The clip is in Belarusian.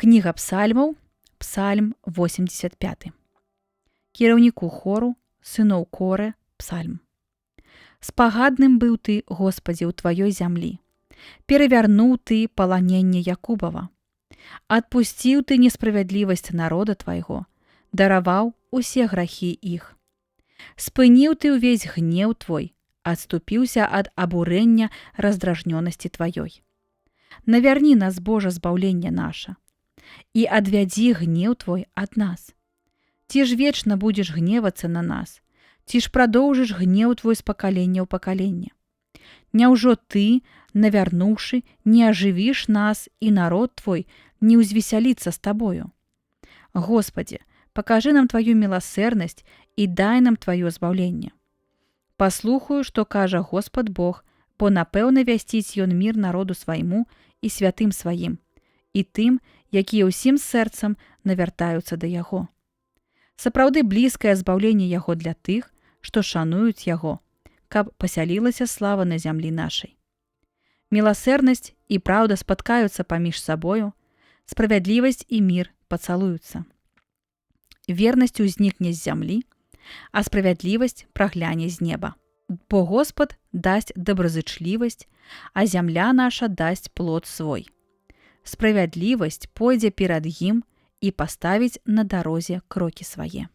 Кніга псальмаў, псальм 85. Кіраўніку хору, сыноў Корэ, псальм. Спагадным быў ты, Господзі, у тваёй зямлі. Перавярнуў ты паланенне Якубава. Адпусціў ты несправядлівасць народа твайго, дараваў усе грахі іх. Спыніў ты ўвесь гнеў твой, адступіўся ад абурэння раздражнёнасці тваёй. Навярні нас, Божа, збаўленне наша, і адвядзі гнеў твой ад нас. Ці ж вечна будзеш гневацца на нас, ці ж прадоўжыш гнеў твой з пакалення ў пакаленне? Няўжо ты, навярнуўшы, не ажывіш нас, і народ твой не ўзвесяліцца з табою? Господі, пакажы нам тваю міласэрнасць і дай нам тваё збаўленне. Паслухаю, што кажа Господ Бог, бо напэўна вясціць ён мір народу свайму і святым сваім, і тым, якія ўсім сэрцам навяртаюцца да яго. Сапраўды блізкае збаўленне яго для тых, што шануюць яго, каб пасялілася слава на зямлі нашай. Міласэрнасць і праўда спаткаюцца паміж сабою, справядлівасць і мір пацалуюцца. Вернасць узнікне з зямлі, а справядлівасць прагляне з неба. Бо Господ дасць добразычлівасць, а зямля наша дасць плод свой. Справядлівасць пойдзе перад ім і паставіць на дарозе крокі свае.